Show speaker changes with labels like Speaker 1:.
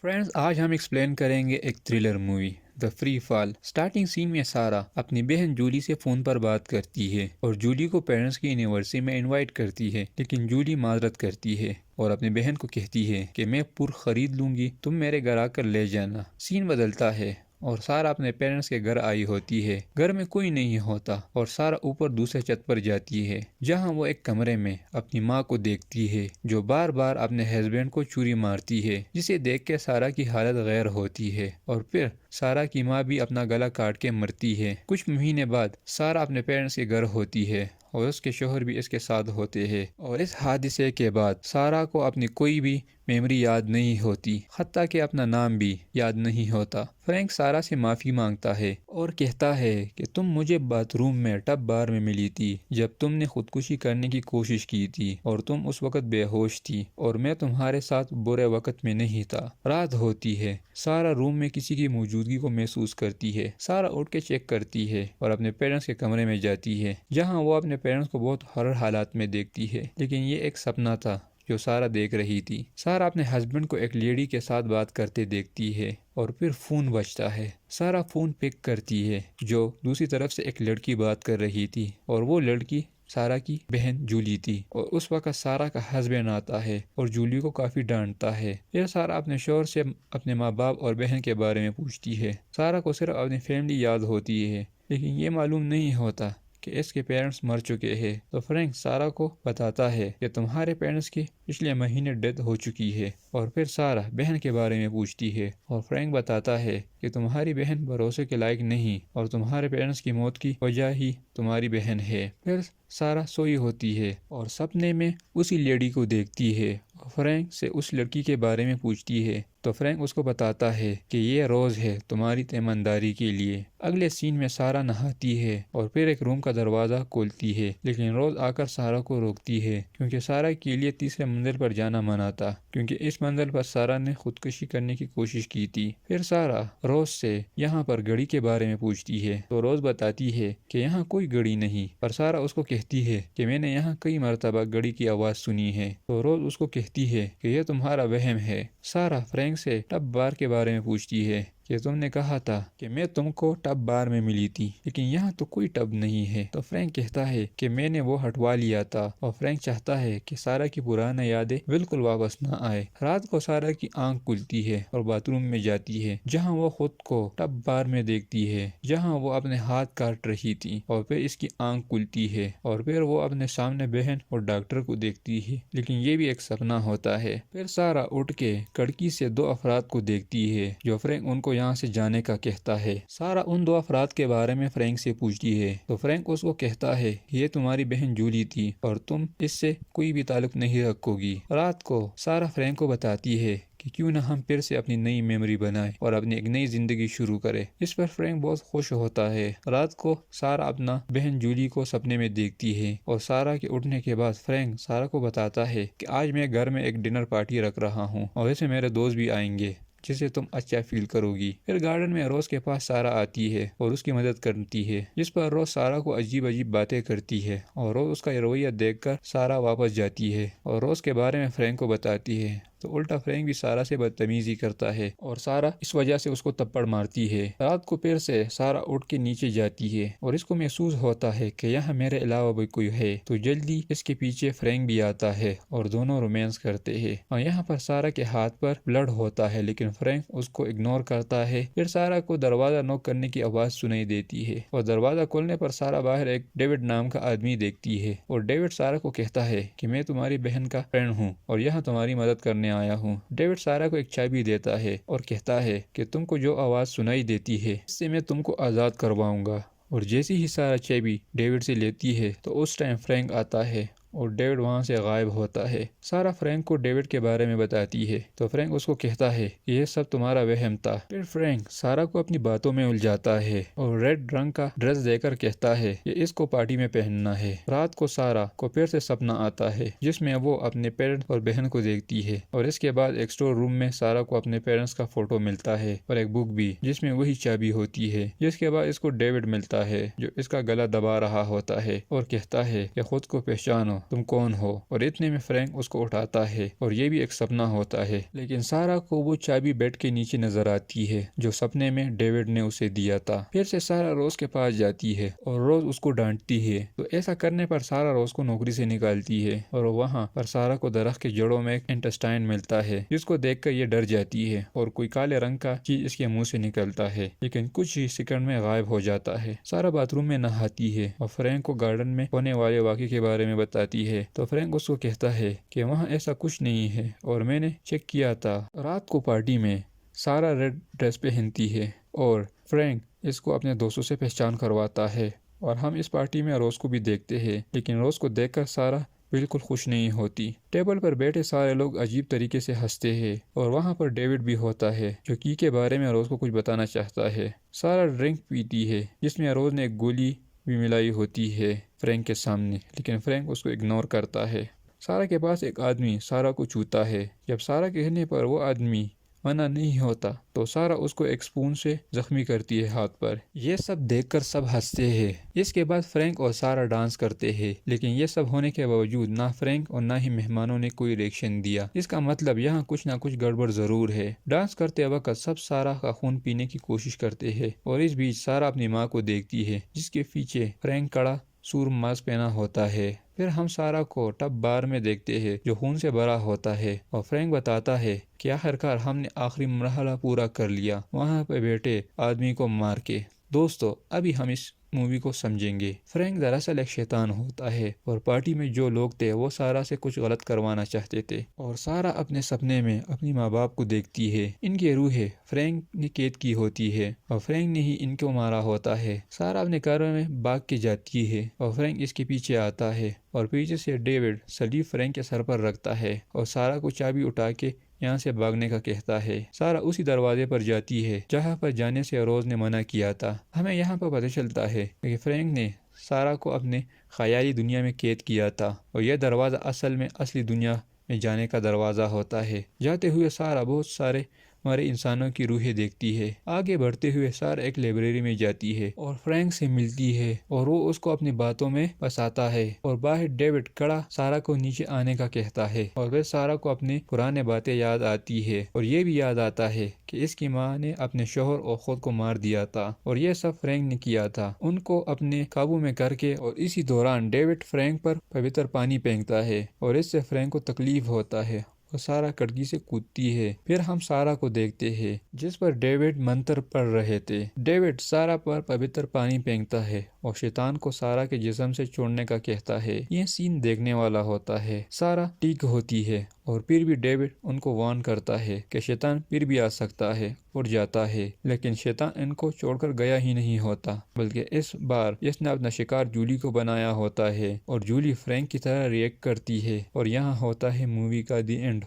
Speaker 1: Friends, آج ہم explain کریں گے ایک thriller movie the free fall. Starting scene میں سارا اپنی بہن جولی سے فون پر بات کرتی ہے اور جولی کو پیرنٹس کی اینیورسری میں انوائٹ کرتی ہے، لیکن جولی معذرت کرتی ہے اور اپنی بہن کو کہتی ہے کہ میں پور خرید لوں گی، تم میرے گھر آ کر لے جانا۔ سین بدلتا ہے اور سارا اپنے پیرنٹس کے گھر آئی ہوتی ہے۔ گھر میں کوئی نہیں ہوتا اور سارا اوپر دوسرے چھت پر جاتی ہے، جہاں وہ ایک کمرے میں اپنی ماں کو دیکھتی ہے جو بار بار اپنے ہسبینڈ کو چوری مارتی ہے، جسے دیکھ کے سارا کی حالت غیر ہوتی ہے اور پھر سارا کی ماں بھی اپنا گلا کاٹ کے مرتی ہے۔ کچھ مہینے بعد سارا اپنے پیرنٹس کے گھر ہوتی ہے اور اس کے شوہر بھی اس کے ساتھ ہوتے ہیں، اور اس حادثے کے بعد سارا کو اپنی کوئی بھی میموری یاد نہیں ہوتی، حتیٰ کہ اپنا نام بھی یاد نہیں ہوتا۔ فرینک سارا سے معافی مانگتا ہے اور کہتا ہے کہ تم مجھے باتھ روم میں ٹب بار میں ملی تھی جب تم نے خودکشی کرنے کی کوشش کی تھی اور تم اس وقت بے ہوش تھی اور میں تمہارے ساتھ برے وقت میں نہیں تھا۔ رات ہوتی ہے، سارا روم میں کسی کی موجودگی کو محسوس کرتی ہے۔ سارا اٹھ کے چیک کرتی ہے اور اپنے پیرنٹس کے کمرے میں جاتی ہے، جہاں وہ اپنے پیرنٹس کو بہت ہر حالات میں دیکھتی ہے، لیکن یہ ایک سپنا تھا جو سارا دیکھ رہی تھی۔ سارا اپنے ہسبینڈ کو ایک لیڈی کے ساتھ بات کرتے دیکھتی ہے اور پھر فون بجتا ہے۔ سارا فون پک کرتی ہے جو دوسری طرف سے ایک لڑکی بات کر رہی تھی، اور وہ لڑکی سارا کی بہن جولی تھی، اور اس وقت سارا کا ہسبینڈ آتا ہے اور جولی کو کافی ڈانٹتا ہے۔ پھر سارا اپنے شوہر سے اپنے ماں باپ اور بہن کے بارے میں پوچھتی ہے۔ سارا کو صرف اپنی فیملی یاد ہوتی ہے، لیکن یہ معلوم نہیں ہوتا کہ اس کے پیرنٹس مر چکے ہیں۔ تو فرینک سارا کو بتاتا ہے کہ تمہارے پیرنٹس کی پچھلے مہینے ڈیتھ ہو چکی ہے، اور پھر سارا بہن کے بارے میں پوچھتی ہے اور فرینک بتاتا ہے کہ تمہاری بہن بھروسے کے لائق نہیں اور تمہارے پیرنٹس کی موت کی وجہ ہی تمہاری بہن ہے۔ پھر سارا سوئی ہوتی ہے اور سپنے میں اسی لیڈی کو دیکھتی ہے اور فرینک سے اس لڑکی کے بارے میں پوچھتی ہے، تو فرینک اس کو بتاتا ہے کہ یہ روز ہے تمہاری ایمانداری کے لیے۔ اگلے سین میں سارا نہاتی ہے اور پھر ایک روم کا دروازہ کھولتی ہے، لیکن روز آ کر سارا کو روکتی ہے کیونکہ سارا کے لیے تیسرے منزل پر جانا منع تھا، کیونکہ اس منزل پر سارا نے خودکشی کرنے کی کوشش کی تھی۔ پھر سارا روز سے یہاں پر گھڑی کے بارے میں پوچھتی ہے، تو روز بتاتی ہے کہ یہاں کوئی گھڑی نہیں، پر سارا اس کو کہتی ہے کہ میں نے یہاں کئی مرتبہ گھڑی کی آواز سنی ہے، تو روز اس کو کہتی ہے کہ یہ تمہارا وہم ہے۔ سارا فرینک سے ٹب بار کے بارے میں پوچھتی ہے کہ تم نے کہا تھا کہ میں تم کو ٹب بار میں ملی تھی، لیکن یہاں تو کوئی ٹب نہیں ہے، تو فرینک کہتا ہے کہ میں نے وہ ہٹوا لیا تھا، اور فرینک چاہتا ہے کہ سارا کی پرانی یادیں بالکل واپس نہ آئے۔ رات کو سارا کی آنکھ کھلتی ہے اور باتھ روم میں جاتی ہے، جہاں وہ خود کو ٹب بار میں دیکھتی ہے جہاں وہ اپنے ہاتھ کاٹ رہی تھی، اور پھر اس کی آنکھ کھلتی ہے اور پھر وہ اپنے سامنے بہن اور ڈاکٹر کو دیکھتی ہے، لیکن یہ بھی ایک سپنا ہوتا ہے۔ پھر سارا اٹھ کے کھڑکی سے دو افراد کو دیکھتی ہے جو فرینک ان کو یہاں سے جانے کا کہتا ہے۔ سارا ان دو افراد کے بارے میں فرینک سے پوچھتی ہے، تو فرینک اس کو کہتا ہے یہ تمہاری بہن جولی تھی اور تم اس سے کوئی بھی تعلق نہیں رکھو گی۔ رات کو سارا فرینک کو بتاتی ہے کہ کیوں نہ ہم پھر سے اپنی نئی میموری بنائیں اور اپنی ایک نئی زندگی شروع کریں۔ اس پر فرینک بہت خوش ہوتا ہے۔ رات کو سارا اپنا بہن جولی کو سپنے میں دیکھتی ہے، اور سارا کے اٹھنے کے بعد فرینک سارا کو بتاتا ہے کہ آج میں گھر میں ایک ڈنر پارٹی رکھ رہا ہوں اور اسے میرے دوست بھی آئیں گے جسے تم اچھا فیل کرو گی۔ پھر گارڈن میں روز کے پاس سارا آتی ہے اور اس کی مدد کرتی ہے، جس پر روز سارا کو عجیب عجیب باتیں کرتی ہے، اور روز اس کا رویہ دیکھ کر سارا واپس جاتی ہے اور روز کے بارے میں فرینک کو بتاتی ہے، تو الٹا فرینک بھی سارا سے بدتمیزی کرتا ہے اور سارا اس وجہ سے اس کو تپڑ مارتی ہے۔ رات کو پھر سے سارا اٹھ کے نیچے جاتی ہے اور اس کو محسوس ہوتا ہے کہ یہاں میرے علاوہ بھی کوئی ہے، تو جلدی اس کے پیچھے فرینک بھی آتا ہے اور دونوں رومانس کرتے ہیں، اور یہاں پر سارا کے ہاتھ پر بلڈ ہوتا ہے، لیکن فرینک اس کو اگنور کرتا ہے۔ پھر سارا کو دروازہ نوک کرنے کی آواز سنائی دیتی ہے، اور دروازہ کھولنے پر سارا باہر ایک ڈیوڈ نام کا آدمی دیکھتی ہے، اور ڈیوڈ سارا کو کہتا ہے کہ میں تمہاری بہن کا فرینڈ ہوں اور یہاں تمہاری مدد کرنے آیا ہوں۔ ڈیوڈ سارا کو ایک چابی دیتا ہے اور کہتا ہے کہ تم کو جو آواز سنائی دیتی ہے اس سے میں تم کو آزاد کرواؤں گا، اور جیسی ہی سارا چابی ڈیوڈ سے لیتی ہے تو اس ٹائم فرینک آتا ہے اور ڈیوڈ وہاں سے غائب ہوتا ہے۔ سارا فرینک کو ڈیوڈ کے بارے میں بتاتی ہے، تو فرینک اس کو کہتا ہے کہ یہ سب تمہارا وہم تھا۔ پھر فرینک سارا کو اپنی باتوں میں الجھاتا ہے اور ریڈ رنگ کا ڈریس دے کر کہتا ہے کہ اس کو پارٹی میں پہننا ہے۔ رات کو سارا کو پھر سے سپنا آتا ہے جس میں وہ اپنے پیرنٹس اور بہن کو دیکھتی ہے، اور اس کے بعد ایک اسٹور روم میں سارا کو اپنے پیرنٹس کا فوٹو ملتا ہے اور ایک بک بھی جس میں وہی چابی ہوتی ہے، جس کے بعد اس کو ڈیوڈ ملتا ہے جو اس کا گلا دبا رہا ہوتا ہے اور کہتا ہے کہ خود کو پہچانو تم کون ہو؟ اور اتنے میں فرینک اس کو اٹھاتا ہے اور یہ بھی ایک سپنا ہوتا ہے، لیکن سارا کو وہ چابی بیڈ کے نیچے نظر آتی ہے جو سپنے میں ڈیوڈ نے اسے دیا تھا۔ پھر سے سارا روز کے پاس جاتی ہے اور روز اس کو ڈانٹتی ہے، تو ایسا کرنے پر سارا روز کو نوکری سے نکالتی ہے اور وہاں پر سارا کو درخت کے جڑوں میں ایک انٹسٹائن ملتا ہے جس کو دیکھ کر یہ ڈر جاتی ہے اور کوئی کالے رنگ کا چیز اس کے منہ سے نکلتا ہے، لیکن کچھ ہی سیکنڈ میں غائب ہو جاتا ہے۔ سارا باتھ روم میں نہاتی ہے اور فرینک کو گارڈن میں ہونے والے واقعے کے بارے میں بتاتی ہے، تو فرینک اس کو کہتا ہے کہ وہاں ایسا کچھ نہیں ہے اور میں نے چیک کیا تھا۔ رات کو پارٹی میں سارا ریڈ ڈریس پہنتی ہے اور فرینک اس کو اپنے دوستوں سے پہچان کرواتا ہے، اور ہم اس پارٹی میں روز کو بھی دیکھتے ہیں، لیکن روز کو دیکھ کر سارا بالکل خوش نہیں ہوتی۔ ٹیبل پر بیٹھے سارے لوگ عجیب طریقے سے ہنستے ہیں اور وہاں پر ڈیوڈ بھی ہوتا ہے جو کی کے بارے میں روز کو کچھ بتانا چاہتا ہے۔ سارا ڈرنک پیتی ہے جس میں روز نے ایک گولی بھی ملائی ہوتی ہے فرینک کے سامنے، لیکن فرینک اس کو اگنور کرتا ہے۔ سارا کے پاس ایک آدمی سارا کو چھوتا ہے، جب سارا کہنے پر وہ آدمی منع نہیں ہوتا تو سارا اس کو ایک سپون سے زخمی کرتی ہے ہاتھ پر۔ یہ سب دیکھ کر سب ہنستے ہیں۔ اس کے بعد فرینک اور سارا ڈانس کرتے ہیں، لیکن یہ سب ہونے کے باوجود نہ فرینک اور نہ ہی مہمانوں نے کوئی ریئیکشن دیا۔ اس کا مطلب یہاں کچھ نہ کچھ گڑبڑ ضرور ہے۔ ڈانس کرتے وقت سب سارا کا خون پینے کی کوشش کرتے ہیں اور اس بیچ سارا اپنی ماں کو دیکھتی ہے جس کے پیچھے فرینک کڑا سور ماسک پہنا ہوتا ہے۔ پھر ہم سارا کو ٹب بار میں دیکھتے ہیں جو خون سے بھرا ہوتا ہے اور فرینک بتاتا ہے کہ آخرکار ہم نے آخری مرحلہ پورا کر لیا، وہاں پہ بیٹھے آدمی کو مار کے۔ دوستو ابھی ہم اس مووی کو سمجھیں گے۔ فرینک دراصل ایک شیطان ہوتا ہے اور پارٹی میں جو لوگ تھے وہ سارا سے کچھ غلط کروانا چاہتے تھے، اور سارا اپنے سپنے میں اپنی ماں باپ کو دیکھتی ہے۔ ان کی روحیں فرینک نے قید کی ہوتی ہے اور فرینک نے ہی ان کو مارا ہوتا ہے۔ سارا اپنے کاروں میں بھاگ کے جاتی ہے اور فرینک اس کے پیچھے آتا ہے اور پیچھے سے ڈیوڈ سلیب فرینک کے سر پر رکھتا ہے اور سارا کو چابی اٹھا کے یہاں سے بھاگنے کا کہتا ہے۔ سارا اسی دروازے پر جاتی ہے جہاں پر جانے سے روز نے منع کیا تھا۔ ہمیں یہاں پر پتہ چلتا ہے کہ فرینک نے سارا کو اپنے خیالی دنیا میں قید کیا تھا اور یہ دروازہ اصل میں اصلی دنیا میں جانے کا دروازہ ہوتا ہے۔ جاتے ہوئے سارا بہت سارے مرے انسانوں کی روحیں دیکھتی ہے۔ آگے بڑھتے ہوئے سارا ایک لائبریری میں جاتی ہے اور فرینک سے ملتی ہے اور وہ اس کو اپنی باتوں میں پھنساتا ہے، اور باہر ڈیوڈ کڑا سارا کو نیچے آنے کا کہتا ہے، اور پھر سارا کو اپنی پرانے باتیں یاد آتی ہے اور یہ بھی یاد آتا ہے کہ اس کی ماں نے اپنے شوہر اور خود کو مار دیا تھا اور یہ سب فرینک نے کیا تھا ان کو اپنے قابو میں کر کے۔ اور اسی دوران ڈیوڈ فرینک پر پوتر پانی پھینکتا ہے اور اس سے فرینک کو تکلیف ہوتا ہے اور سارا کھڑکی سے کودتی ہے۔ پھر ہم سارا کو دیکھتے ہیں جس پر ڈیوڈ منتر پڑھ رہے تھے۔ ڈیوڈ سارا پر پوتر پانی پھینکتا ہے اور شیطان کو سارا کے جسم سے چھوڑنے کا کہتا ہے۔ یہ سین دیکھنے والا ہوتا ہے۔ سارا ٹھیک ہوتی ہے اور پھر بھی ڈیوڈ ان کو وارن کرتا ہے کہ شیطان پھر بھی آ سکتا ہے اور جاتا ہے، لیکن شیطان ان کو چھوڑ کر گیا ہی نہیں ہوتا، بلکہ اس بار اس نے اپنا شکار جولی کو بنایا ہوتا ہے اور جولی فرینک کی طرح ریئیکٹ کرتی ہے، اور یہاں ہوتا ہے مووی کا دی اینڈ۔